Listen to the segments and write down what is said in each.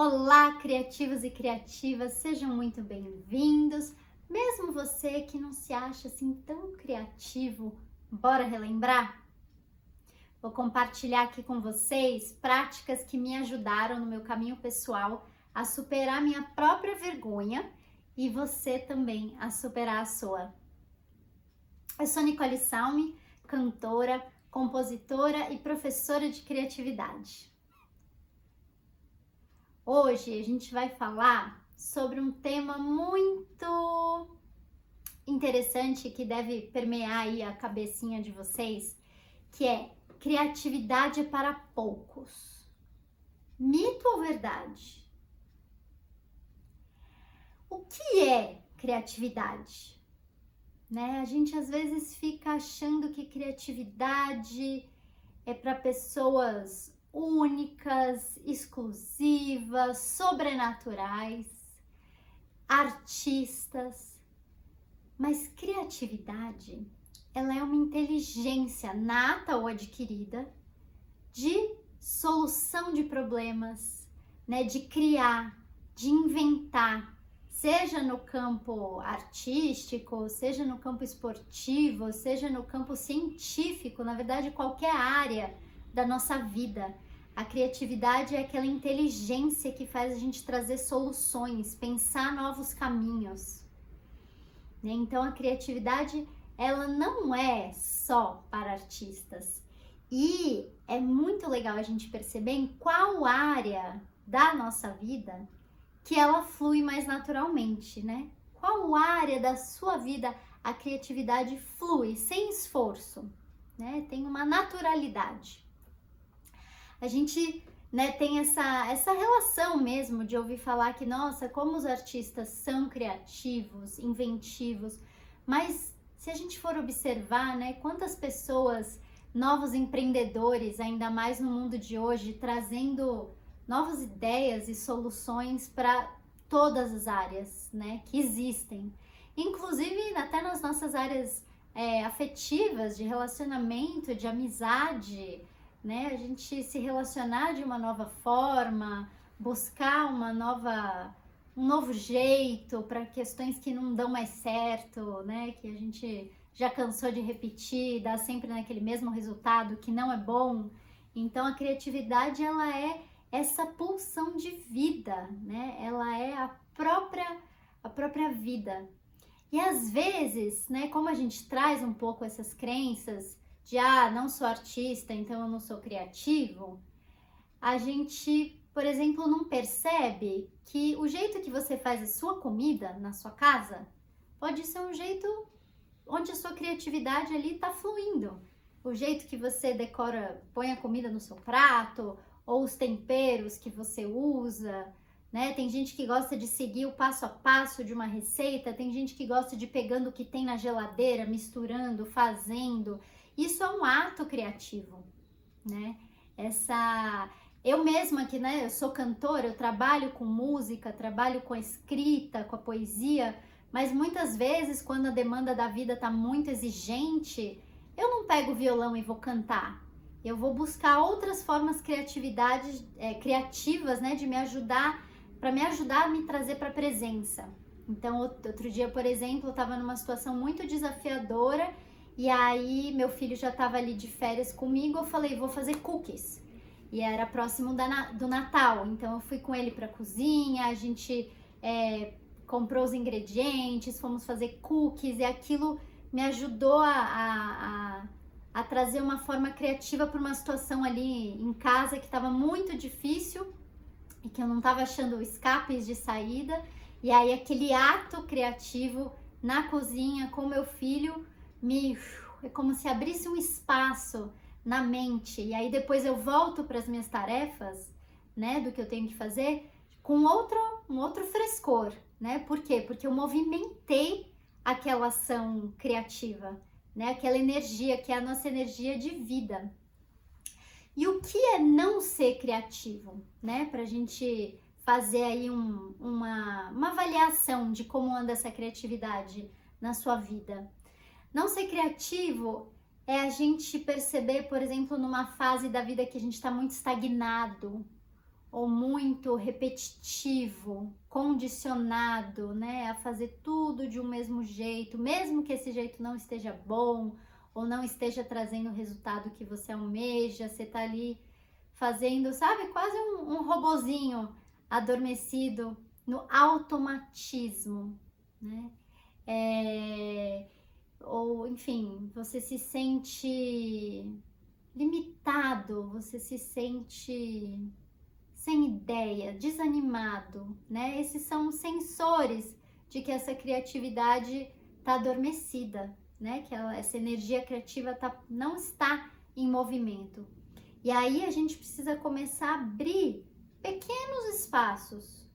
Olá, criativos e criativas, sejam muito bem-vindos. Mesmo você que não se acha assim tão criativo, bora relembrar? Vou compartilhar aqui com vocês práticas que me ajudaram no meu caminho pessoal a superar minha própria vergonha e você também a superar a sua. Eu sou Nicole Salme, cantora, compositora e professora de criatividade. Hoje a gente vai falar sobre um tema muito interessante que deve permear aí a cabecinha de vocês, que é criatividade é para poucos. Mito ou verdade? O que é criatividade? Né? A gente às vezes fica achando que criatividade é para pessoas únicas, exclusivas, sobrenaturais, artistas. Mas criatividade, ela é uma inteligência nata ou adquirida de solução de problemas, né? De criar, de inventar, seja no campo artístico, seja no campo esportivo, seja no campo científico, na verdade qualquer área da nossa vida. A criatividade é aquela inteligência que faz a gente trazer soluções, pensar novos caminhos. Então a criatividade, ela não é só para artistas. E é muito legal a gente perceber em qual área da nossa vida que ela flui mais naturalmente, né? Qual área da sua vida a criatividade flui sem esforço, né? Tem uma naturalidade. A gente, né, tem essa relação mesmo de ouvir falar que, nossa, como os artistas são criativos, inventivos, mas se a gente for observar, né, quantas pessoas, novos empreendedores, ainda mais no mundo de hoje, trazendo novas ideias e soluções para todas as áreas, né, que existem, inclusive até nas nossas áreas afetivas, de relacionamento, de amizade, né, a gente se relacionar de uma nova forma, buscar um novo jeito para questões que não dão mais certo, né, que a gente já cansou de repetir, dá sempre naquele mesmo resultado que não é bom. Então a criatividade, ela é essa pulsão de vida, né? Ela é a própria vida. E às vezes, né, como a gente traz um pouco essas crenças de não sou artista, então eu não sou criativo, a gente, por exemplo, não percebe que o jeito que você faz a sua comida na sua casa pode ser um jeito onde a sua criatividade ali está fluindo. O jeito que você decora, põe a comida no seu prato, ou os temperos que você usa, né? Tem gente que gosta de seguir o passo a passo de uma receita, tem gente que gosta de pegando o que tem na geladeira, misturando, fazendo. Isso é um ato criativo, né? Eu mesma que, né, eu sou cantora, eu trabalho com música, trabalho com a escrita, com a poesia, mas muitas vezes quando a demanda da vida tá muito exigente, eu não pego o violão e vou cantar. Eu vou buscar outras formas criativas, né, de me ajudar, para me ajudar a me trazer para a presença. Então, outro dia, por exemplo, eu estava numa situação muito desafiadora e aí meu filho já estava ali de férias comigo, eu falei, vou fazer cookies. E era próximo do Natal, então eu fui com ele para a cozinha, a gente comprou os ingredientes, fomos fazer cookies e aquilo me ajudou a trazer uma forma criativa para uma situação ali em casa que estava muito difícil e que eu não estava achando escapes de saída. E aí aquele ato criativo na cozinha com meu filho é como se abrisse um espaço na mente. E aí depois eu volto para as minhas tarefas, né, do que eu tenho que fazer com um outro frescor, né? Por quê? Porque eu movimentei aquela ação criativa, né? Aquela energia que é a nossa energia de vida. E o que é não ser criativo, né? Pra gente fazer aí uma avaliação de como anda essa criatividade na sua vida. Não ser criativo é a gente perceber, por exemplo, numa fase da vida que a gente está muito estagnado, ou muito repetitivo, condicionado, né, a fazer tudo de um mesmo jeito, mesmo que esse jeito não esteja bom ou não esteja trazendo o resultado que você almeja, você tá ali fazendo, sabe, quase um robozinho adormecido no automatismo, né? Ou enfim, você se sente limitado, você se sente sem ideia, desanimado, né? Esses são os sensores de que essa criatividade está adormecida, né? Que essa energia criativa não está em movimento. E aí a gente precisa começar a abrir pequenos espaços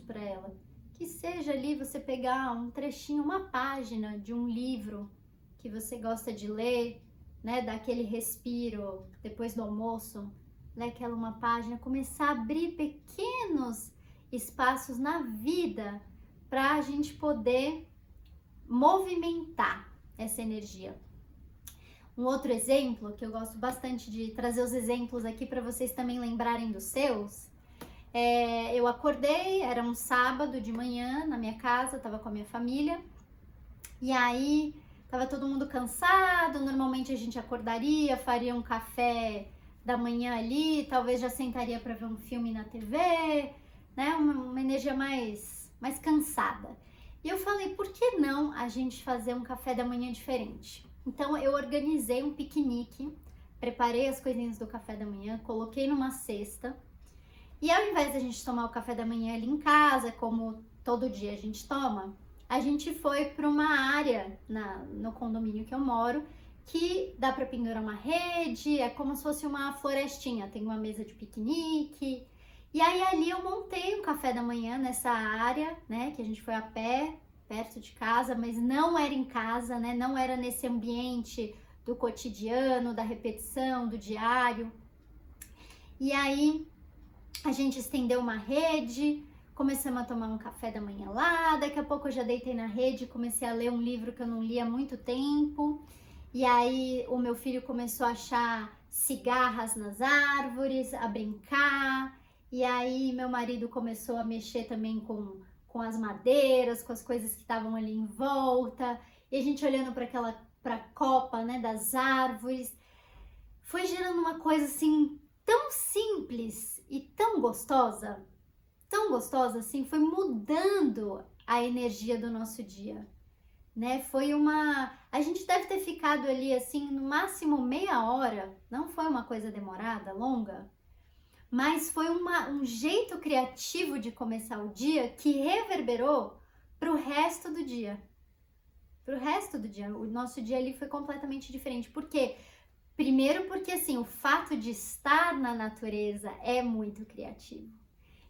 para ela. Que seja ali você pegar um trechinho, uma página de um livro que você gosta de ler, né? Dar aquele respiro depois do almoço, ler aquela uma página, começar a abrir pequenos espaços na vida para a gente poder movimentar essa energia. Um outro exemplo, que eu gosto bastante de trazer os exemplos aqui para vocês também lembrarem dos seus, eu acordei, era um sábado de manhã na minha casa, tava com a minha família, e aí tava todo mundo cansado, normalmente a gente acordaria, faria um café da manhã ali, talvez já sentaria para ver um filme na TV, né, uma energia mais cansada. E eu falei, por que não a gente fazer um café da manhã diferente? Então eu organizei um piquenique, preparei as coisinhas do café da manhã, coloquei numa cesta e ao invés de a gente tomar o café da manhã ali em casa, como todo dia a gente toma, a gente foi para uma área no condomínio que eu moro que dá para pendurar uma rede, é como se fosse uma florestinha, tem uma mesa de piquenique. E aí ali eu montei um café da manhã nessa área, né, que a gente foi a pé, perto de casa, mas não era em casa, né? Não era nesse ambiente do cotidiano, da repetição, do diário. E aí a gente estendeu uma rede, começamos a tomar um café da manhã lá, daqui a pouco eu já deitei na rede, comecei a ler um livro que eu não lia há muito tempo. E aí o meu filho começou a achar cigarras nas árvores, a brincar. E aí meu marido começou a mexer também com as madeiras, com as coisas que estavam ali em volta, e a gente olhando para a copa, né, das árvores, foi gerando uma coisa assim tão simples e tão gostosa assim, foi mudando a energia do nosso dia, né? A gente deve ter ficado ali assim no máximo meia hora, não foi uma coisa demorada, longa. Mas foi um jeito criativo de começar o dia que reverberou para o resto do dia. O nosso dia ali foi completamente diferente. Por quê? Primeiro porque, assim, o fato de estar na natureza é muito criativo.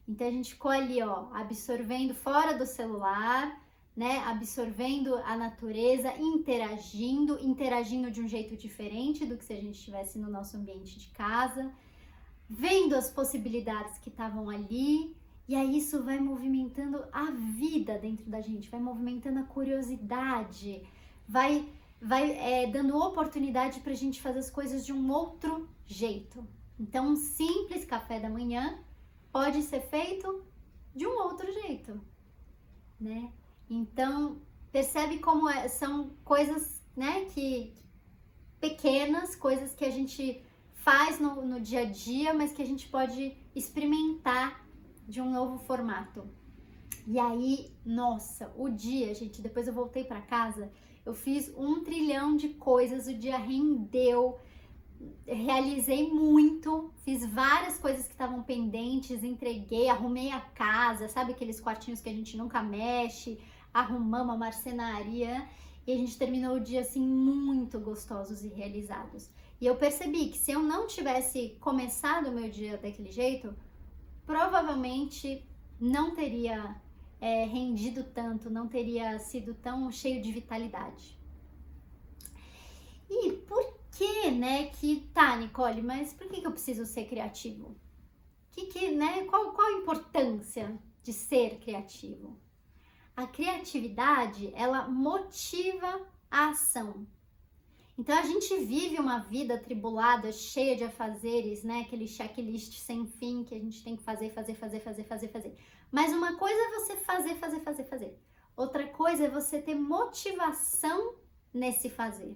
Então, a gente ficou ali, ó, absorvendo fora do celular, né? Absorvendo a natureza, interagindo de um jeito diferente do que se a gente estivesse no nosso ambiente de casa, vendo as possibilidades que estavam ali, e aí isso vai movimentando a vida dentro da gente, vai movimentando a curiosidade, vai dando oportunidade para a gente fazer as coisas de um outro jeito. Então, um simples café da manhã pode ser feito de um outro jeito, né? Então, percebe como são coisas, né, que pequenas, coisas que a gente faz no dia a dia, mas que a gente pode experimentar de um novo formato. E aí, nossa, o dia, gente, depois eu voltei para casa, eu fiz 1 trilhão de coisas, o dia rendeu, realizei muito, fiz várias coisas que estavam pendentes, entreguei, arrumei a casa, sabe aqueles quartinhos que a gente nunca mexe, arrumamos a marcenaria e a gente terminou o dia assim muito gostosos e realizados. E eu percebi que se eu não tivesse começado o meu dia daquele jeito, provavelmente não teria rendido tanto, não teria sido tão cheio de vitalidade. E por que, né, tá, Nicole, mas por que eu preciso ser criativo? Né, qual a importância de ser criativo? A criatividade, ela motiva a ação. Então a gente vive uma vida atribulada, cheia de afazeres, né? Aquele checklist sem fim que a gente tem que fazer. Mas uma coisa é você fazer. Outra coisa é você ter motivação nesse fazer.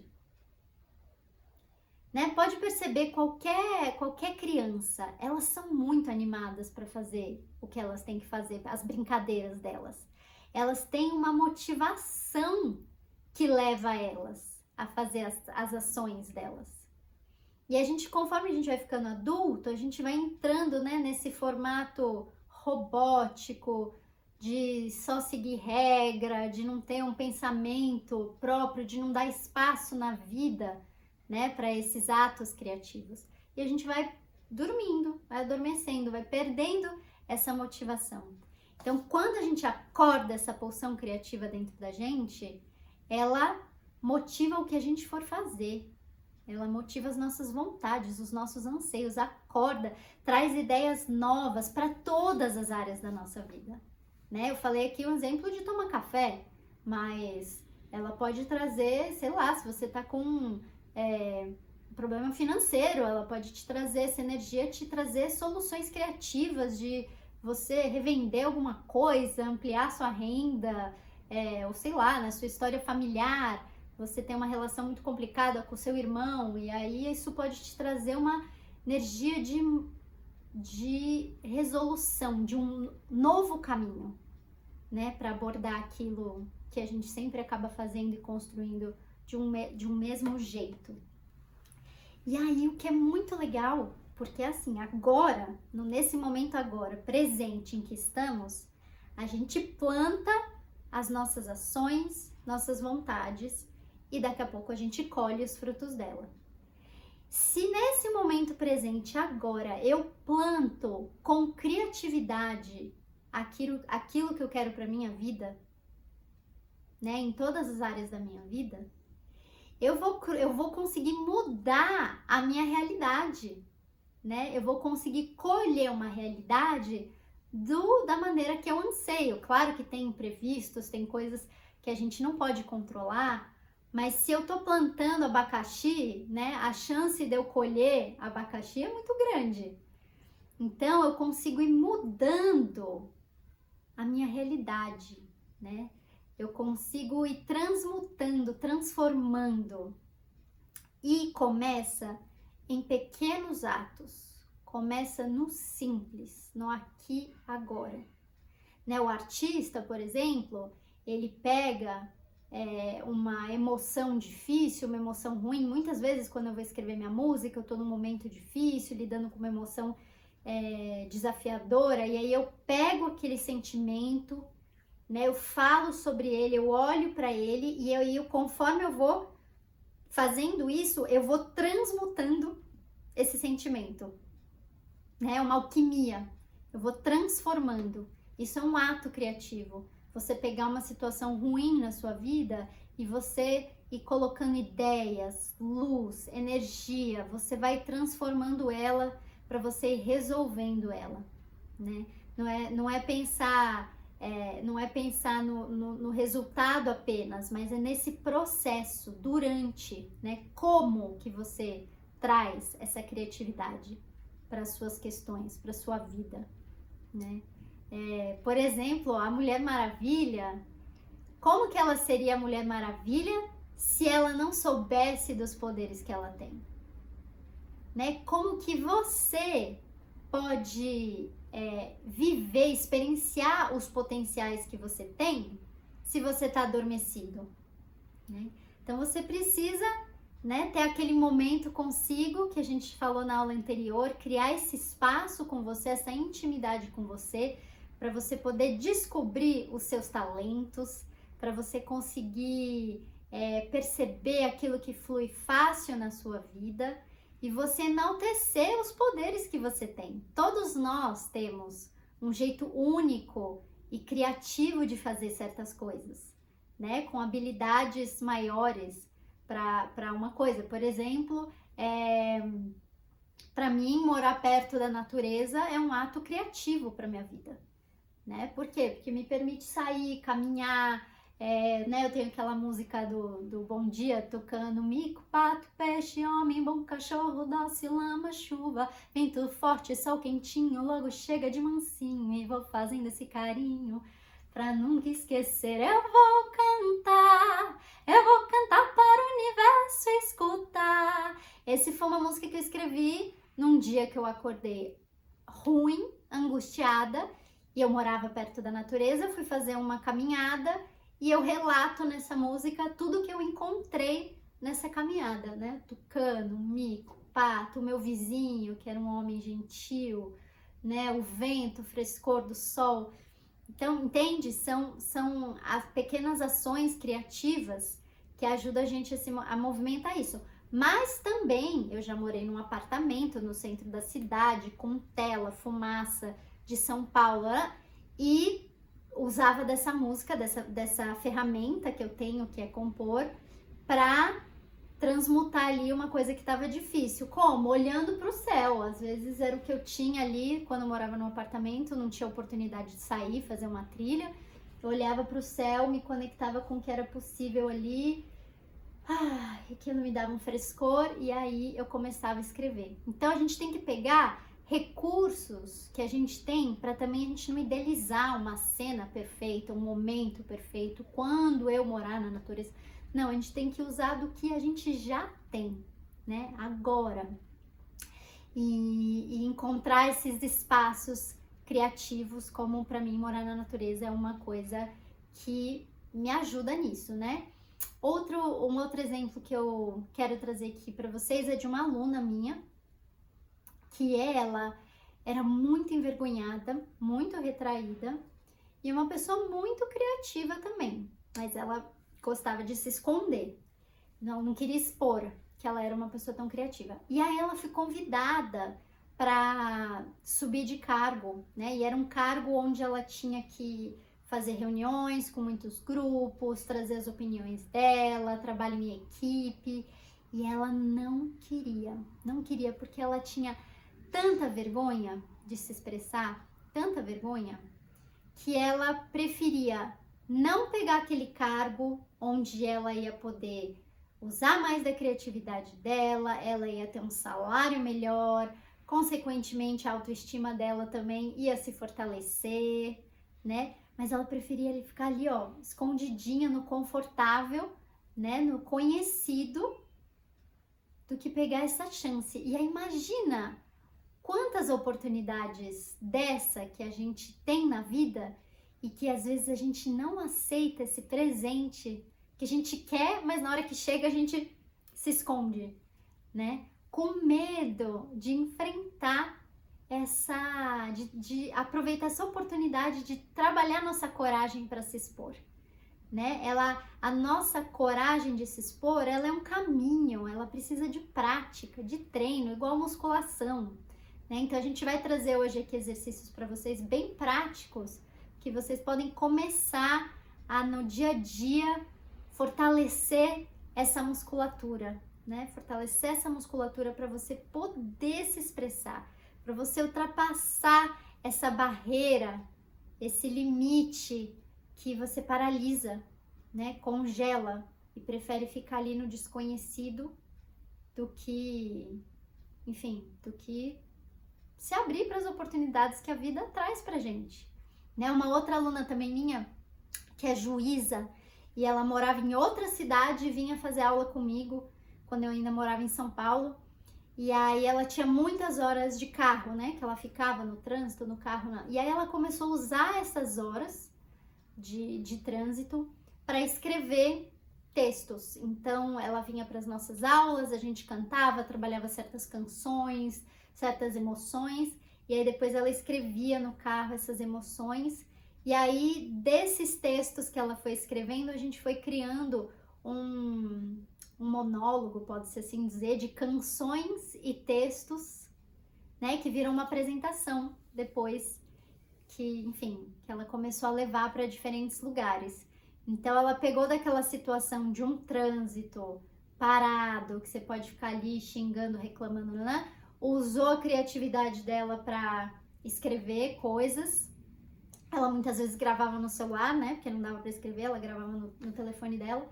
Né? Pode perceber, qualquer criança, elas são muito animadas para fazer o que elas têm que fazer, as brincadeiras delas. Elas têm uma motivação que leva elas a fazer as ações delas. E a gente, conforme a gente vai ficando adulto, a gente vai entrando, né, nesse formato robótico, de só seguir regra, de não ter um pensamento próprio, de não dar espaço na vida, né, para esses atos criativos. E a gente vai dormindo, vai adormecendo, vai perdendo essa motivação. Então, quando a gente acorda essa pulsão criativa dentro da gente, ela motiva o que a gente for fazer. Ela motiva as nossas vontades, os nossos anseios, acorda, traz ideias novas para todas as áreas da nossa vida. Né? Eu falei aqui um exemplo de tomar café, mas ela pode trazer, sei lá, se você tá com problema financeiro, ela pode te trazer essa energia, te trazer soluções criativas de você revender alguma coisa, ampliar sua renda, ou sei lá, na sua história familiar, você tem uma relação muito complicada com o seu irmão, e aí isso pode te trazer uma energia de resolução, de um novo caminho, né, para abordar aquilo que a gente sempre acaba fazendo e construindo de um mesmo jeito. E aí, o que é muito legal, porque assim, agora, nesse momento agora, presente em que estamos, a gente planta as nossas ações, nossas vontades, e daqui a pouco a gente colhe os frutos dela. Se nesse momento presente agora eu planto com criatividade aquilo que eu quero para minha vida, né, em todas as áreas da minha vida, eu vou conseguir mudar a minha realidade, né? Eu vou conseguir colher uma realidade da maneira que eu anseio. Claro que tem imprevistos, tem coisas que a gente não pode controlar, mas se eu tô plantando abacaxi, né, a chance de eu colher abacaxi é muito grande. Então eu consigo ir mudando a minha realidade, né? Eu consigo ir transmutando, transformando. E começa em pequenos atos. Começa no simples, no aqui, agora. Né? O artista, por exemplo, ele pega uma emoção difícil, uma emoção ruim. Muitas vezes, quando eu vou escrever minha música, eu tô num momento difícil, lidando com uma emoção desafiadora, e aí eu pego aquele sentimento, né, eu falo sobre ele, eu olho para ele, e eu, conforme eu vou fazendo isso, eu vou transmutando esse sentimento, né, é uma alquimia, eu vou transformando. Isso é um ato criativo, você pegar uma situação ruim na sua vida e você ir colocando ideias, luz, energia, você vai transformando ela para você ir resolvendo ela, né? Não é pensar no resultado apenas, mas é nesse processo, durante, né? Como que você traz essa criatividade para as suas questões, para a sua vida, né? Por exemplo, a Mulher Maravilha, como que ela seria a Mulher Maravilha se ela não soubesse dos poderes que ela tem? Né? Como que você pode viver, experienciar os potenciais que você tem se você está adormecido, né? Então você precisa, né, ter aquele momento consigo que a gente falou na aula anterior, criar esse espaço com você, essa intimidade com você, para você poder descobrir os seus talentos, para você conseguir perceber aquilo que flui fácil na sua vida e você enaltecer os poderes que você tem. Todos nós temos um jeito único e criativo de fazer certas coisas, né? Com habilidades maiores para uma coisa. Por exemplo, para mim, morar perto da natureza é um ato criativo para minha vida, né? Por quê? Porque me permite sair, caminhar, Né, eu tenho aquela música do Bom Dia tocando: mico, pato, peixe, homem, bom cachorro, doce, lama, chuva, vento forte, sol quentinho, logo chega de mansinho e vou fazendo esse carinho pra nunca esquecer. Eu vou cantar para o universo escutar. Esse foi uma música que eu escrevi num dia que eu acordei ruim, angustiada, e eu morava perto da natureza, fui fazer uma caminhada e eu relato nessa música tudo que eu encontrei nessa caminhada, né? Tucano, mico, pato, o meu vizinho, que era um homem gentil, né? O vento, o frescor do sol. Então, entende? São as pequenas ações criativas que ajudam a gente a movimentar isso. Mas também eu já morei num apartamento no centro da cidade, com tela, fumaça de São Paulo, e usava dessa música, dessa ferramenta que eu tenho, que é compor, para transmutar ali uma coisa que estava difícil. Como? Olhando para o céu. Às vezes era o que eu tinha ali quando eu morava no apartamento, não tinha oportunidade de sair, fazer uma trilha. Eu olhava para o céu, me conectava com o que era possível ali. Aquilo me dava um frescor e aí eu começava a escrever. Então a gente tem que pegar recursos que a gente tem para também a gente não idealizar uma cena perfeita, um momento perfeito, quando eu morar na natureza. Não, a gente tem que usar do que a gente já tem, né? Agora. E encontrar esses espaços criativos, como para mim morar na natureza é uma coisa que me ajuda nisso, né? Um outro exemplo que eu quero trazer aqui para vocês é de uma aluna minha, que ela era muito envergonhada, muito retraída e uma pessoa muito criativa também, mas ela gostava de se esconder, não queria expor que ela era uma pessoa tão criativa. E aí ela foi convidada para subir de cargo, né? E era um cargo onde ela tinha que fazer reuniões com muitos grupos, trazer as opiniões dela, trabalho em equipe. E ela não queria porque ela tinha tanta vergonha de se expressar, tanta vergonha, que ela preferia não pegar aquele cargo onde ela ia poder usar mais da criatividade dela, ela ia ter um salário melhor, consequentemente a autoestima dela também ia se fortalecer, né? Mas ela preferia ficar ali, ó, escondidinha no confortável, né, no conhecido, do que pegar essa chance. E aí imagina quantas oportunidades dessa que a gente tem na vida e que às vezes a gente não aceita esse presente que a gente quer, mas na hora que chega a gente se esconde, né? Com medo de enfrentar de aproveitar essa oportunidade de trabalhar nossa coragem para se expor, né? A nossa coragem de se expor, ela é um caminho, ela precisa de prática, de treino, igual musculação, né? Então a gente vai trazer hoje aqui exercícios para vocês bem práticos, que vocês podem começar a no dia a dia fortalecer essa musculatura, né? Fortalecer essa musculatura para você poder se expressar, para você ultrapassar essa barreira, esse limite que você paralisa, né? Congela e prefere ficar ali no desconhecido do que, enfim, do que se abrir para as oportunidades que a vida traz pra gente, né? Uma outra aluna também minha, que é juíza, e ela morava em outra cidade e vinha fazer aula comigo quando eu ainda morava em São Paulo. E aí ela tinha muitas horas de carro, né? Que ela ficava no trânsito, no carro. E aí ela começou a usar essas horas de trânsito para escrever textos. Então ela vinha para as nossas aulas, a gente cantava, trabalhava certas canções, certas emoções, e aí depois ela escrevia no carro essas emoções. E aí, desses textos que ela foi escrevendo, a gente foi criando um monólogo, pode-se assim dizer, de canções e textos, né, que viram uma apresentação depois que, enfim, que ela começou a levar para diferentes lugares. Então, ela pegou daquela situação de um trânsito parado, que você pode ficar ali xingando, reclamando, né? Usou a criatividade dela para escrever coisas Ela muitas vezes gravava no celular, né? Porque não dava para escrever, ela gravava no telefone dela.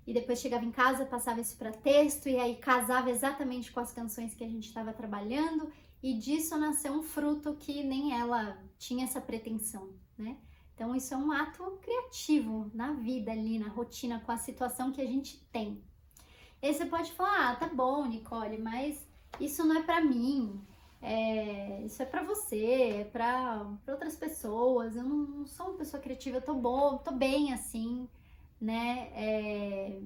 E depois chegava em casa, passava isso para texto e aí casava exatamente com as canções que a gente estava trabalhando. E disso nasceu um fruto que nem ela tinha essa pretensão, né? Então isso é um ato criativo na vida ali, na rotina, com a situação que a gente tem. E aí você pode falar, ah, tá bom, Nicole, mas isso não é pra mim, isso é pra você, é pra outras pessoas, eu não sou uma pessoa criativa, eu tô bom, tô bem assim, né,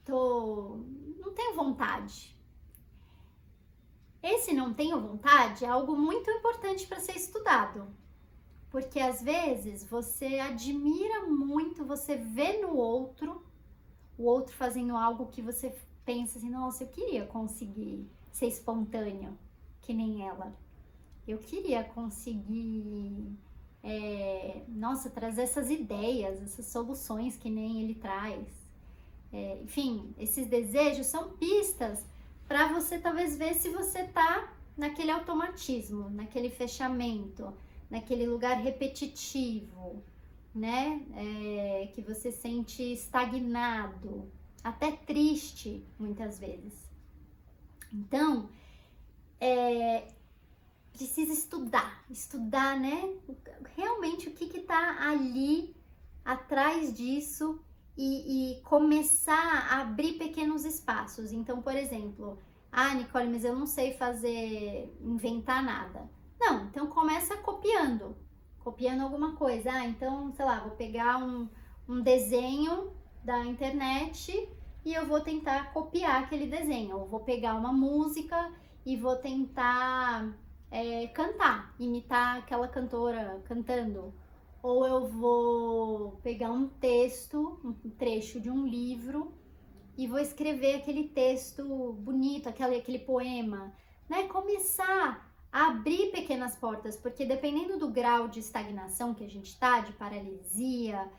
não tenho vontade. Esse não tenho vontade é algo muito importante para ser estudado, porque às vezes você admira muito, você vê no outro, o outro fazendo algo que você pensa assim, nossa, eu queria conseguir ser espontâneo, que nem ela. Eu queria conseguir, nossa, trazer essas ideias, essas soluções que nem ele traz. Enfim, esses desejos são pistas para você talvez ver se você tá naquele automatismo, naquele fechamento, naquele lugar repetitivo, né? Que você sente estagnado, até triste muitas vezes. Então, precisa estudar, né? Realmente o que tá ali atrás disso e começar a abrir pequenos espaços. Então, por exemplo, ah, Nicole, mas eu não sei inventar nada. Não, então começa copiando alguma coisa. Ah, então, sei lá, vou pegar um desenho da internet e eu vou tentar copiar aquele desenho. Eu vou pegar uma música e vou tentar cantar, imitar aquela cantora cantando. Ou eu vou pegar um texto, um trecho de um livro e vou escrever aquele texto bonito, aquele poema, né? Começar a abrir pequenas portas, porque dependendo do grau de estagnação que a gente tá, de paralisia,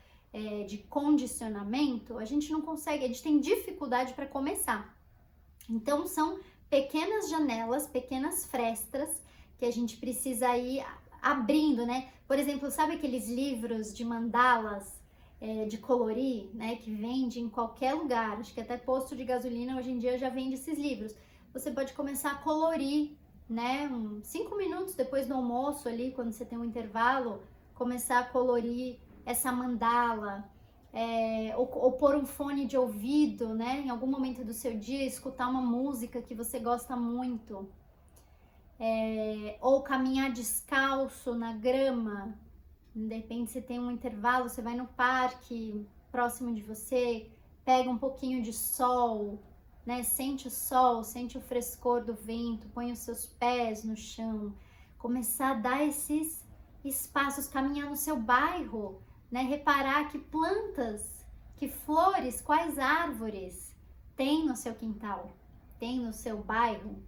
de condicionamento, a gente não consegue, a gente tem dificuldade para começar. Então são pequenas janelas, pequenas frestas que a gente precisa ir abrindo, né? Por exemplo, sabe aqueles livros de mandalas de colorir, né? Que vende em qualquer lugar. Acho que até posto de gasolina hoje em dia já vende esses livros. Você pode começar a colorir, né? 5 minutos depois do almoço ali, quando você tem um intervalo, começar a colorir essa mandala. Ou pôr um fone de ouvido, né? Em algum momento do seu dia, escutar uma música que você gosta muito. Ou caminhar descalço na grama. De repente você tem um intervalo, você vai no parque próximo de você, pega um pouquinho de sol, né? Sente o sol, sente o frescor do vento, põe os seus pés no chão. Começar a dar esses espaços, caminhar no seu bairro, né? Reparar que plantas, que flores, quais árvores tem no seu quintal, tem no seu bairro,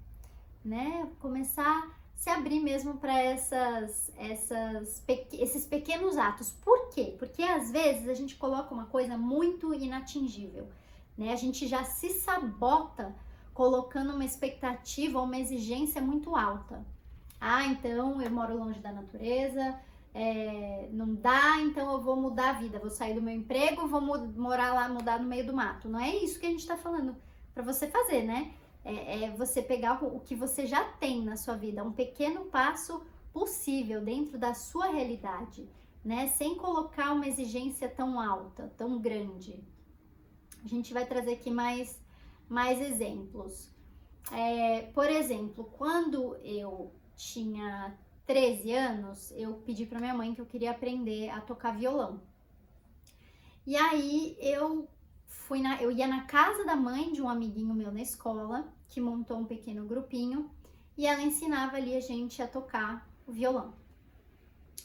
né? Começar a se abrir mesmo para esses pequenos atos. Por quê? Porque às vezes a gente coloca uma coisa muito inatingível, né? A gente já se sabota colocando uma expectativa ou uma exigência muito alta. Ah, então eu moro longe da natureza, não dá, então eu vou mudar a vida, vou sair do meu emprego, vou morar lá, mudar no meio do mato. Não é isso que a gente tá falando para você fazer, né? Você pegar o que você já tem na sua vida, um pequeno passo possível dentro da sua realidade, né? Sem colocar uma exigência tão alta, tão grande. A gente vai trazer aqui mais exemplos. Por exemplo, quando eu tinha 13 anos, eu pedi para minha mãe que eu queria aprender a tocar violão. E aí eu ia na casa da mãe de um amiguinho meu na escola, que montou um pequeno grupinho, e ela ensinava ali a gente a tocar o violão.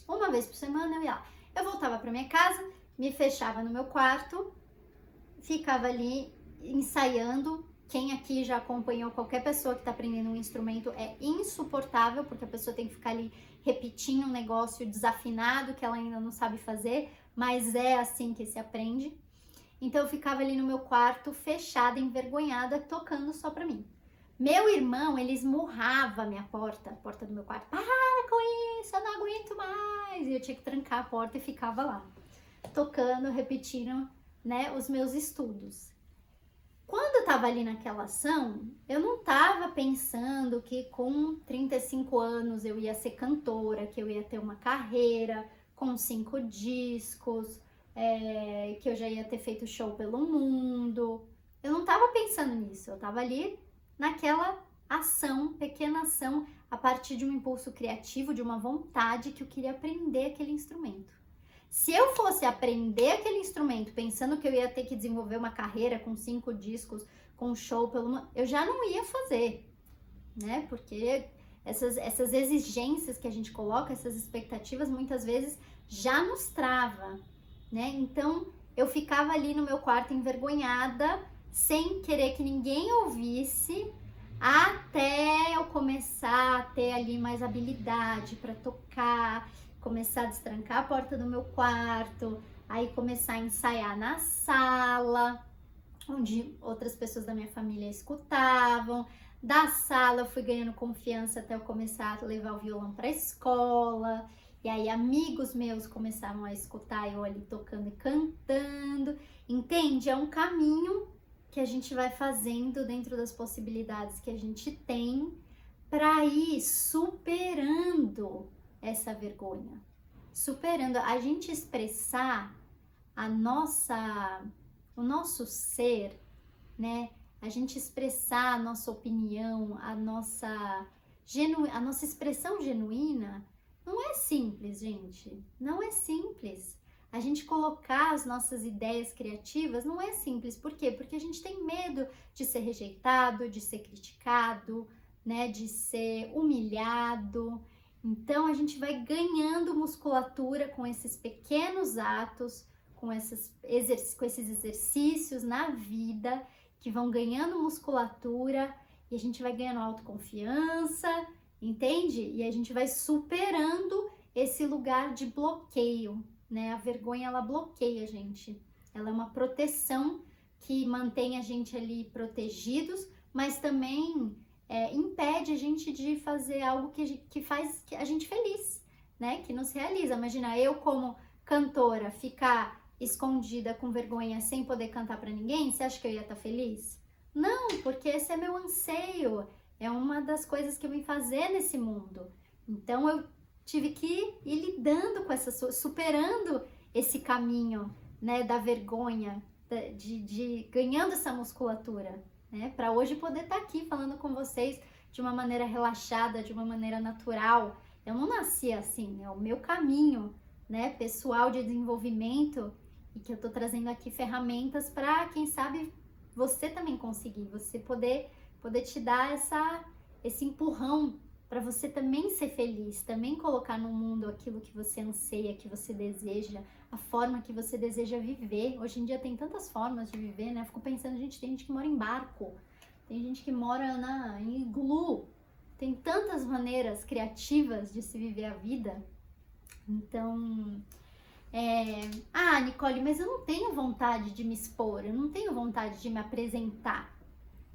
Uma vez por semana eu ia lá. Eu voltava para minha casa, me fechava no meu quarto, ficava ali ensaiando. Quem aqui já acompanhou qualquer pessoa que está aprendendo um instrumento é insuportável, porque a pessoa tem que ficar ali repetindo um negócio desafinado que ela ainda não sabe fazer, mas é assim que se aprende. Então eu ficava ali no meu quarto, fechada, envergonhada, tocando só pra mim. Meu irmão, ele esmurrava a porta do meu quarto. Para com isso, eu não aguento mais, e eu tinha que trancar a porta e ficava lá, tocando, repetindo, né, os meus estudos. Quando eu tava ali naquela ação, eu não tava pensando que com 35 anos eu ia ser cantora, que eu ia ter uma carreira com 5 discos, que eu já ia ter feito show pelo mundo. Eu não tava pensando nisso, eu tava ali naquela ação, pequena ação, a partir de um impulso criativo, de uma vontade que eu queria aprender aquele instrumento. Se eu fosse aprender aquele instrumento pensando que eu ia ter que desenvolver uma carreira com 5 discos, com um show pelo mundo, eu já não ia fazer, né? Porque essas exigências que a gente coloca, essas expectativas, muitas vezes já nos trava, né? Então, eu ficava ali no meu quarto envergonhada, sem querer que ninguém ouvisse, até eu começar a ter ali mais habilidade para tocar, começar a destrancar a porta do meu quarto, aí começar a ensaiar na sala, onde outras pessoas da minha família escutavam. Da sala eu fui ganhando confiança até eu começar a levar o violão para a escola. E aí amigos meus começaram a escutar eu ali tocando e cantando. Entende? É um caminho que a gente vai fazendo dentro das possibilidades que a gente tem para ir superando essa vergonha, superando, a gente expressar o nosso ser, né? A gente expressar a nossa opinião, a nossa expressão genuína, não é simples, gente, não é simples. A gente colocar as nossas ideias criativas não é simples. Por quê? Porque a gente tem medo de ser rejeitado, de ser criticado, né? De ser humilhado. Então, a gente vai ganhando musculatura com esses pequenos atos, com esses exercícios na vida, que vão ganhando musculatura, e a gente vai ganhando autoconfiança, entende? E a gente vai superando esse lugar de bloqueio, né? A vergonha, ela bloqueia a gente. Ela é uma proteção que mantém a gente ali protegidos, mas também impede a gente de fazer algo que faz a gente feliz, né? Que nos realiza. Imagina, eu como cantora ficar escondida com vergonha sem poder cantar para ninguém, você acha que eu ia estar feliz? Não, porque esse é meu anseio, é uma das coisas que eu vim fazer nesse mundo. Então eu tive que ir lidando com superando esse caminho, né, da vergonha, de ganhando essa musculatura, né, para hoje poder estar aqui falando com vocês de uma maneira relaxada, de uma maneira natural. Eu não nasci assim, é o meu caminho, né, pessoal de desenvolvimento, e que eu tô trazendo aqui ferramentas para, quem sabe, você também conseguir, você poder te dar esse empurrão para você também ser feliz, também colocar no mundo aquilo que você anseia, que você deseja, a forma que você deseja viver. Hoje em dia tem tantas formas de viver, né? Eu fico pensando, gente, tem gente que mora em barco, tem gente que mora em iglu, tem tantas maneiras criativas de se viver a vida. Então, Nicole, mas eu não tenho vontade de me expor, eu não tenho vontade de me apresentar,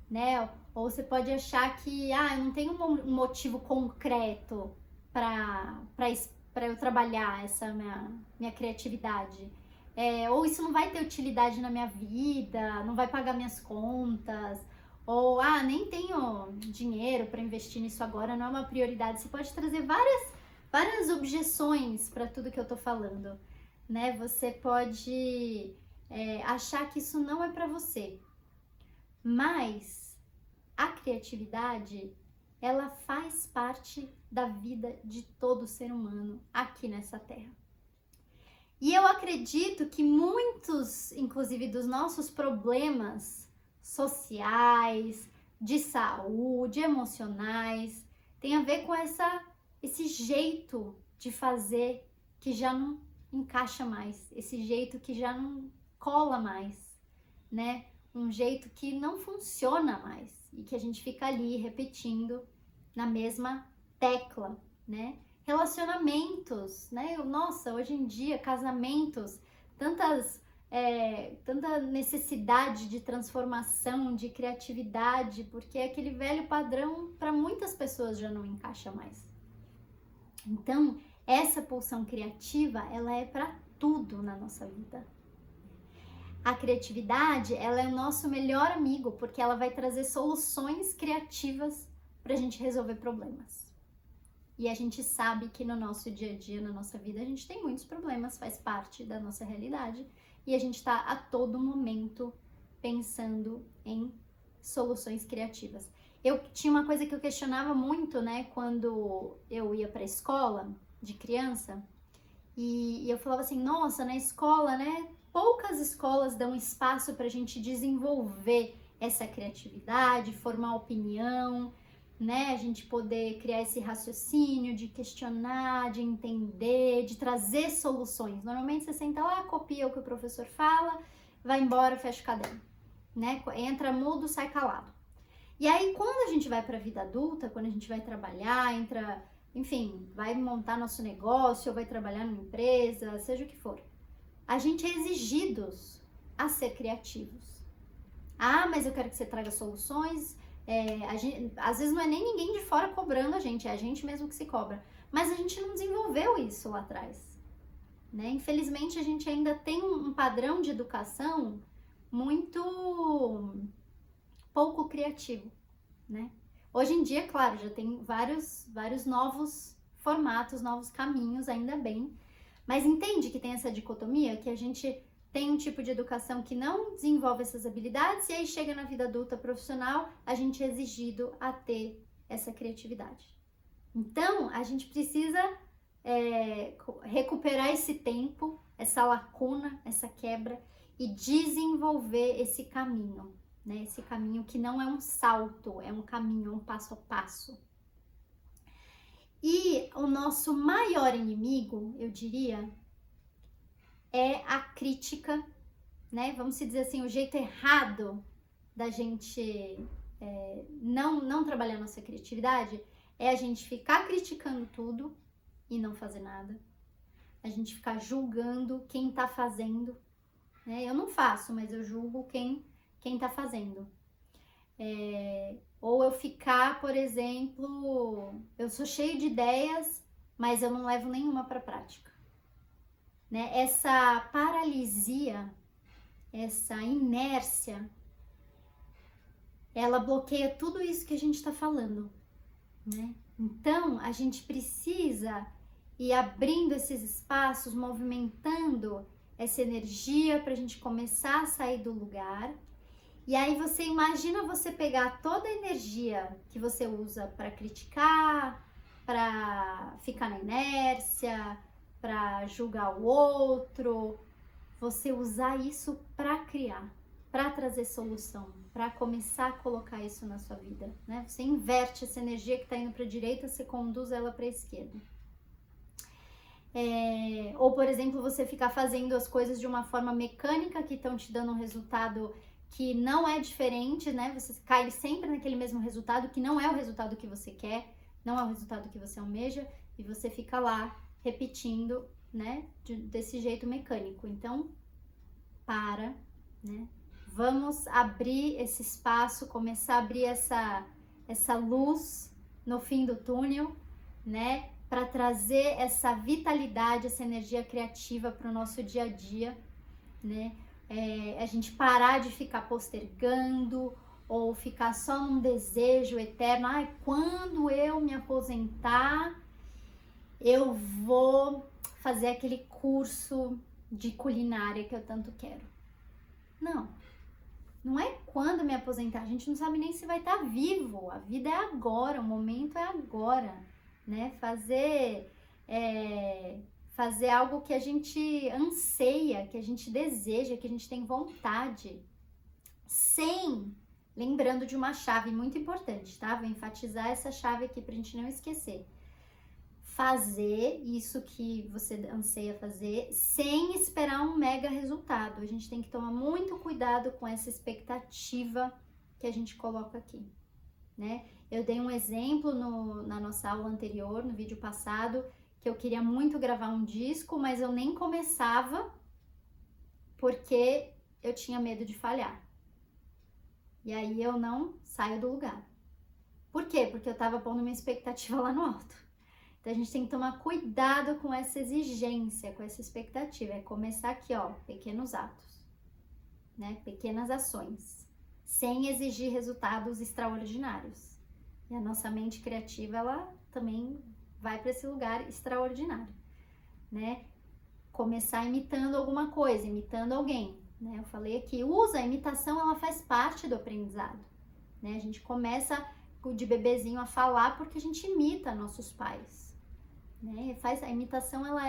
né? Ou você pode achar que, eu não tenho um motivo concreto para eu trabalhar essa minha criatividade. Ou isso não vai ter utilidade na minha vida, não vai pagar minhas contas. Ou, nem tenho dinheiro para investir nisso agora, não é uma prioridade. Você pode trazer várias objeções para tudo que eu tô falando, né? Você pode achar que isso não é para você. Mas a criatividade, ela faz parte da vida de todo ser humano aqui nessa terra. E eu acredito que muitos, inclusive, dos nossos problemas sociais, de saúde, emocionais, tem a ver com esse jeito de fazer que já não encaixa mais, esse jeito que já não cola mais, né? Um jeito que não funciona mais e que a gente fica ali repetindo na mesma tecla, né? Relacionamentos, né? Nossa, hoje em dia, casamentos, tanta necessidade de transformação, de criatividade, porque aquele velho padrão para muitas pessoas já não encaixa mais. Então, Essa pulsão criativa, ela é para tudo na nossa vida. A criatividade, ela é o nosso melhor amigo, porque ela vai trazer soluções criativas para a gente resolver problemas. E a gente sabe que no nosso dia a dia, na nossa vida, a gente tem muitos problemas, faz parte da nossa realidade. E a gente está a todo momento pensando em soluções criativas. Eu tinha uma coisa que eu questionava muito, né, quando eu ia para a escola de criança, e eu falava assim, nossa, na escola, né, poucas escolas dão espaço para a gente desenvolver essa criatividade, formar opinião, né, a gente poder criar esse raciocínio de questionar, de entender, de trazer soluções. Normalmente você senta lá, copia o que o professor fala, vai embora, fecha o caderno, né, entra mudo, sai calado. E aí, quando a gente vai para a vida adulta, quando a gente vai trabalhar, enfim, vai montar nosso negócio, ou vai trabalhar numa empresa, seja o que for, a gente é exigidos a ser criativos. Ah, mas eu quero que você traga soluções. Às vezes não é nem ninguém de fora cobrando a gente, é a gente mesmo que se cobra. Mas a gente não desenvolveu isso lá atrás, né? Infelizmente, a gente ainda tem um padrão de educação muito pouco criativo, né? Hoje em dia, claro, já tem vários novos formatos, novos caminhos, ainda bem. Mas entende que tem essa dicotomia, que a gente tem um tipo de educação que não desenvolve essas habilidades e aí chega na vida adulta profissional, a gente é exigido a ter essa criatividade. Então, a gente precisa recuperar esse tempo, essa lacuna, essa quebra e desenvolver esse caminho, né? Esse caminho que não é um salto, é um caminho, é um passo a passo. E o nosso maior inimigo, eu diria, é a crítica, né? Vamos dizer assim, o jeito errado da gente não trabalhar nossa criatividade é a gente ficar criticando tudo e não fazer nada. A gente ficar julgando quem tá fazendo, né? Eu não faço, mas eu julgo quem tá fazendo. Ou eu ficar, por exemplo, eu sou cheio de ideias, mas eu não levo nenhuma para prática, né? Essa paralisia, essa inércia, ela bloqueia tudo isso que a gente está falando, né? Então, a gente precisa ir abrindo esses espaços, movimentando essa energia para a gente começar a sair do lugar. E aí você imagina você pegar toda a energia que você usa para criticar, para ficar na inércia, para julgar o outro, você usar isso para criar, para trazer solução, para começar a colocar isso na sua vida, né? Você inverte essa energia que está indo para a direita, você conduz ela para a esquerda. Ou, por exemplo, você ficar fazendo as coisas de uma forma mecânica que estão te dando um resultado que não é diferente, né? Você cai sempre naquele mesmo resultado, que não é o resultado que você quer, não é o resultado que você almeja, e você fica lá repetindo, né? Desse jeito mecânico. Então, né? Vamos abrir esse espaço, começar a abrir essa luz no fim do túnel, né? Para trazer essa vitalidade, essa energia criativa para o nosso dia a dia, né? A gente parar de ficar postergando ou ficar só num desejo eterno. Ai, quando eu me aposentar, eu vou fazer aquele curso de culinária que eu tanto quero. Não é quando me aposentar, a gente não sabe nem se vai estar vivo. A vida é agora, o momento é agora, né? Fazer algo que a gente anseia, que a gente deseja, que a gente tem vontade, lembrando de uma chave muito importante, tá? Vou enfatizar essa chave aqui pra gente não esquecer. Fazer isso que você anseia fazer sem esperar um mega resultado. A gente tem que tomar muito cuidado com essa expectativa que a gente coloca aqui, né? Eu dei um exemplo na nossa aula anterior, no vídeo passado, que eu queria muito gravar um disco, mas eu nem começava porque eu tinha medo de falhar. E aí eu não saio do lugar. Por quê? Porque eu tava pondo minha expectativa lá no alto. Então a gente tem que tomar cuidado com essa exigência, com essa expectativa. É começar aqui, ó, pequenos atos, né? Pequenas ações, sem exigir resultados extraordinários. E a nossa mente criativa, ela também vai para esse lugar extraordinário, né? Começar imitando alguma coisa, imitando alguém, né? Eu falei aqui, a imitação, ela faz parte do aprendizado, né? A gente começa de bebezinho a falar porque a gente imita nossos pais, né? A imitação, ela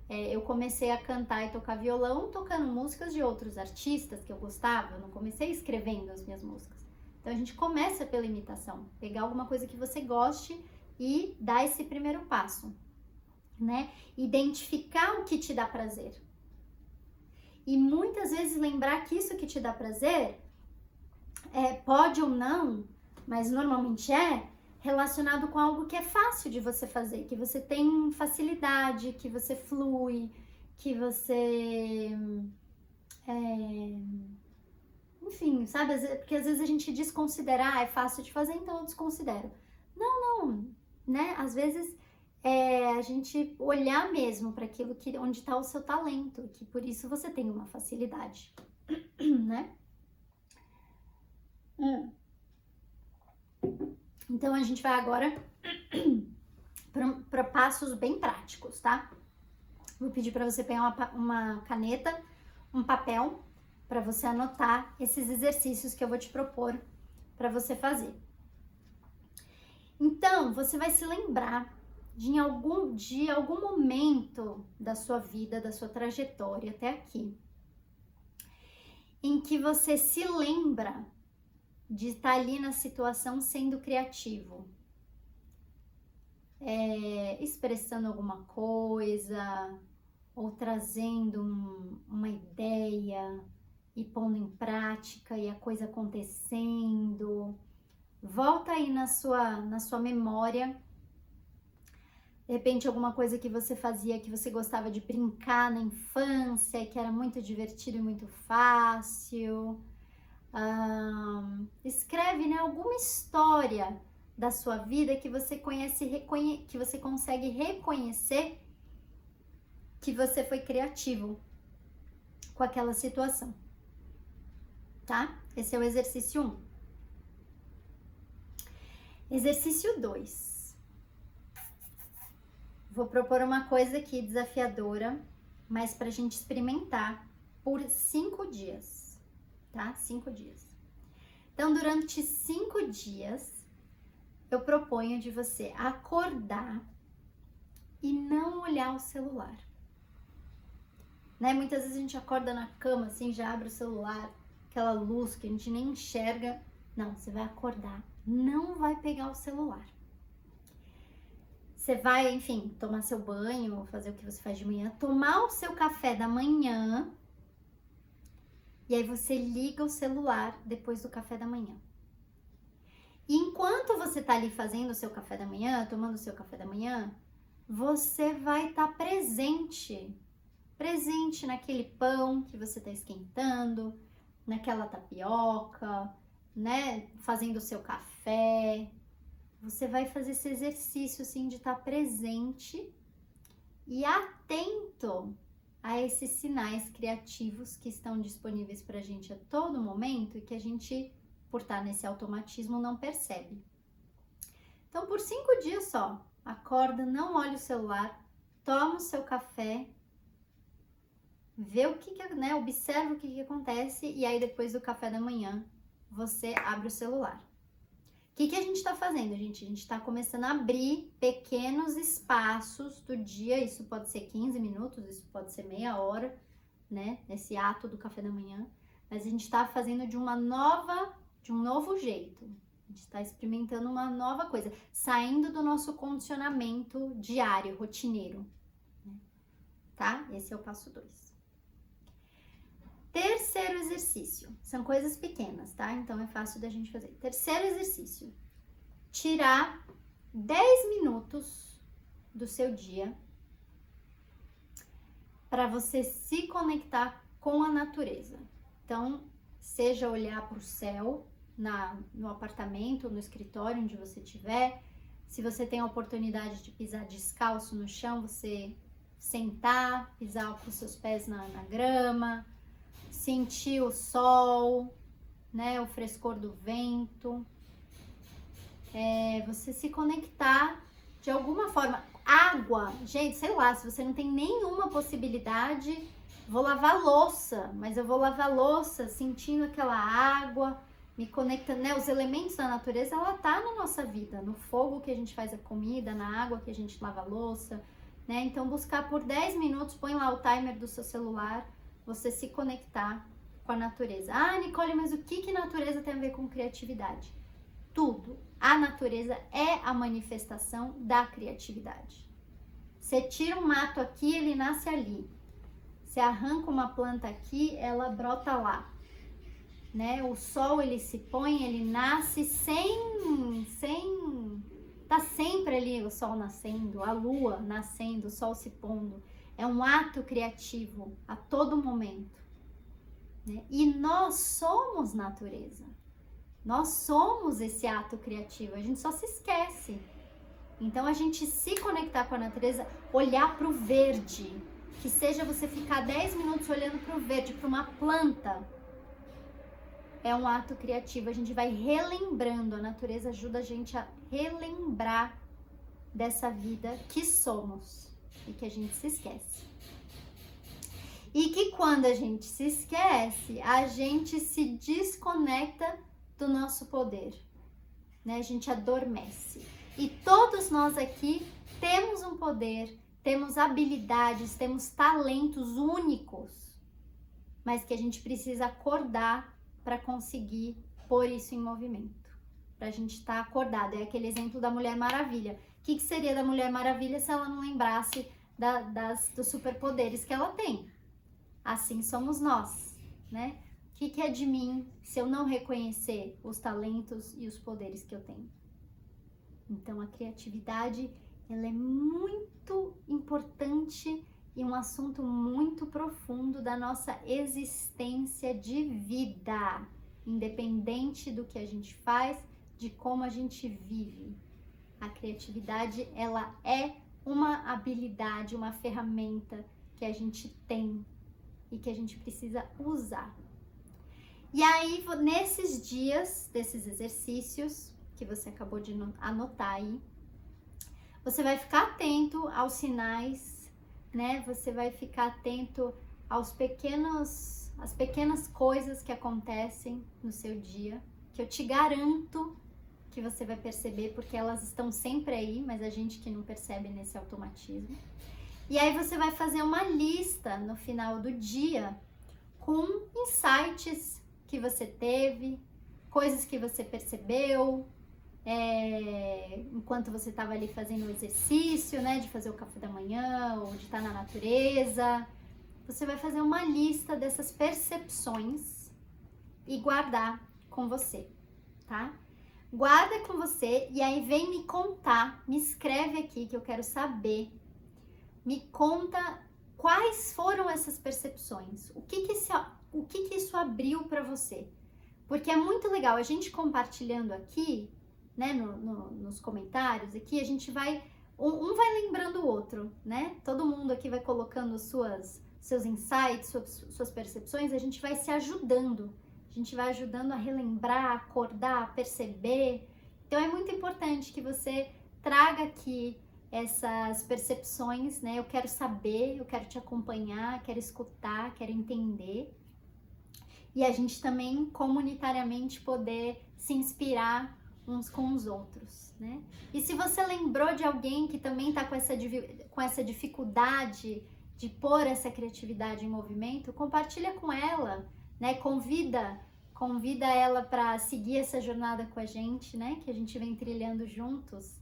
eu comecei a cantar e tocar violão tocando músicas de outros artistas que eu gostava, eu não comecei escrevendo as minhas músicas. Então a gente começa pela imitação, pegar alguma coisa que você goste e dar esse primeiro passo, né? Identificar o que te dá prazer. E muitas vezes lembrar que isso que te dá prazer pode ou não, mas normalmente relacionado com algo que é fácil de você fazer, que você tem facilidade, que você flui, que você enfim, sabe? Porque às vezes a gente desconsidera, é fácil de fazer, então eu desconsidero. Não, né? Às vezes a gente olhar mesmo para aquilo onde está o seu talento, que por isso você tem uma facilidade, né? Então a gente vai agora para passos bem práticos, tá? Vou pedir para você pegar uma caneta, um papel, para você anotar esses exercícios que eu vou te propor para você fazer. Então, você vai se lembrar de algum momento da sua vida, da sua trajetória até aqui, em que você se lembra de estar ali na situação sendo criativo, expressando alguma coisa, ou trazendo uma ideia e pondo em prática e a coisa acontecendo. Volta aí na sua memória, de repente alguma coisa que você fazia, que você gostava de brincar na infância, que era muito divertido e muito fácil. Escreve, né, alguma história da sua vida que você que você consegue reconhecer que você foi criativo com aquela situação, tá? Esse é o exercício 1. Exercício 2. Vou propor uma coisa aqui desafiadora, mas pra gente experimentar por 5 dias, tá? 5 dias. Então, durante 5 dias, eu proponho de você acordar e não olhar o celular. Né? Muitas vezes a gente acorda na cama, assim, já abre o celular, aquela luz que a gente nem enxerga. Não, você vai acordar, não vai pegar o celular. Você vai, enfim, tomar seu banho, fazer o que você faz de manhã, tomar o seu café da manhã, e aí você liga o celular depois do café da manhã. E enquanto você tá ali fazendo o seu café da manhã, tomando o seu café da manhã, você vai estar presente naquele pão que você tá esquentando, naquela tapioca, né, fazendo o seu café. Você vai fazer esse exercício, assim, de estar presente e atento a esses sinais criativos que estão disponíveis pra gente a todo momento e que a gente, por estar nesse automatismo, não percebe. Então, por 5 dias só, acorda, não olha o celular, toma o seu café, vê o que né, observa o que acontece e aí depois do café da manhã, você abre o celular. O que a gente está fazendo, gente? A gente está começando a abrir pequenos espaços do dia, isso pode ser 15 minutos, isso pode ser meia hora, né? Nesse ato do café da manhã, mas a gente está fazendo de um novo jeito. A gente está experimentando uma nova coisa, saindo do nosso condicionamento diário, rotineiro, né? Tá? Esse é o passo 2. Terceiro exercício, são coisas pequenas, tá? Então é fácil da gente fazer. Terceiro exercício, tirar 10 minutos do seu dia para você se conectar com a natureza. Então, seja olhar para o céu no apartamento, no escritório, onde você estiver, Se você tem a oportunidade de pisar descalço no chão, você sentar, pisar com os seus pés na grama, sentir o sol, né, o frescor do vento, você se conectar de alguma forma. Água, gente, sei lá, se você não tem nenhuma possibilidade, vou lavar louça, mas eu vou lavar louça sentindo aquela água, me conectando, né? Os elementos da natureza, ela tá na nossa vida, no fogo que a gente faz a comida, na água que a gente lava a louça, né? Então, buscar por 10 minutos, põe lá o timer do seu celular, você se conectar com a natureza. Ah, Nicole, mas o que natureza tem a ver com criatividade? Tudo. A natureza é a manifestação da criatividade. Você tira um mato aqui, ele nasce ali. Você arranca uma planta aqui, ela brota lá. Né? O sol, ele se põe, ele nasce tá sempre ali o sol nascendo, a lua nascendo, o sol se pondo. É um ato criativo a todo momento. Né? E nós somos natureza. Nós somos esse ato criativo, a gente só se esquece. Então, a gente se conectar com a natureza, olhar para o verde, que seja você ficar 10 minutos olhando para o verde, para uma planta, é um ato criativo. A gente vai relembrando, a natureza ajuda a gente a relembrar dessa vida que somos e que a gente se esquece. E que quando a gente se esquece, a gente se desconecta do nosso poder, né? A gente adormece. E todos nós aqui temos um poder, temos habilidades, temos talentos únicos, mas que a gente precisa acordar para conseguir pôr isso em movimento, para a gente estar acordado. É aquele exemplo da Mulher Maravilha. O que seria da Mulher Maravilha se ela não lembrasse dos superpoderes que ela tem? Assim somos nós, né? O que é de mim se eu não reconhecer os talentos e os poderes que eu tenho? Então, a criatividade, ela é muito importante e um assunto muito profundo da nossa existência de vida, independente do que a gente faz, de como a gente vive. A criatividade, ela é uma habilidade, uma ferramenta que a gente tem e que a gente precisa usar. E aí, nesses dias, desses exercícios que você acabou de anotar aí, você vai ficar atento aos sinais, né? Você vai ficar atento às pequenas coisas que acontecem no seu dia, que eu te garanto que você vai perceber, porque elas estão sempre aí, mas a gente que não percebe nesse automatismo. E aí você vai fazer uma lista no final do dia com insights que você teve, coisas que você percebeu, enquanto você estava ali fazendo o exercício, né, de fazer o café da manhã ou de estar na natureza. Você vai fazer uma lista dessas percepções e guardar com você, tá? Guarda com você e aí vem me contar, me escreve aqui que eu quero saber. Me conta quais foram essas percepções, o que isso abriu para você. Porque é muito legal a gente compartilhando aqui, né, nos comentários aqui, a gente vai, um vai lembrando o outro, né? Todo mundo aqui vai colocando seus insights, suas percepções, a gente vai se ajudando. A gente vai ajudando a relembrar, acordar, a perceber. Então é muito importante que você traga aqui essas percepções, né? Eu quero saber, eu quero te acompanhar, quero escutar, quero entender. E a gente também comunitariamente poder se inspirar uns com os outros, né? E se você lembrou de alguém que também está com essa dificuldade de pôr essa criatividade em movimento, compartilha com ela, né? Convida ela para seguir essa jornada com a gente, né? Que a gente vem trilhando juntos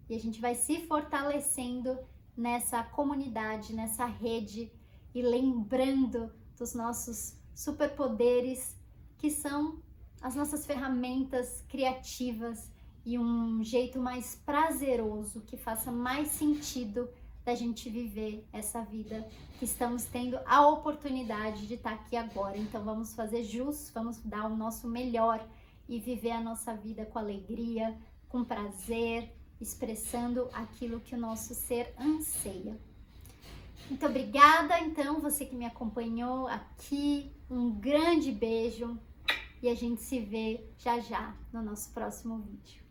e a gente vai se fortalecendo nessa comunidade, nessa rede e lembrando dos nossos superpoderes, que são as nossas ferramentas criativas e um jeito mais prazeroso, que faça mais sentido da gente viver essa vida que estamos tendo a oportunidade de estar aqui agora. Então vamos fazer jus, vamos dar o nosso melhor e viver a nossa vida com alegria, com prazer, expressando aquilo que o nosso ser anseia. Muito obrigada, então, você que me acompanhou aqui. Um grande beijo e a gente se vê já já no nosso próximo vídeo.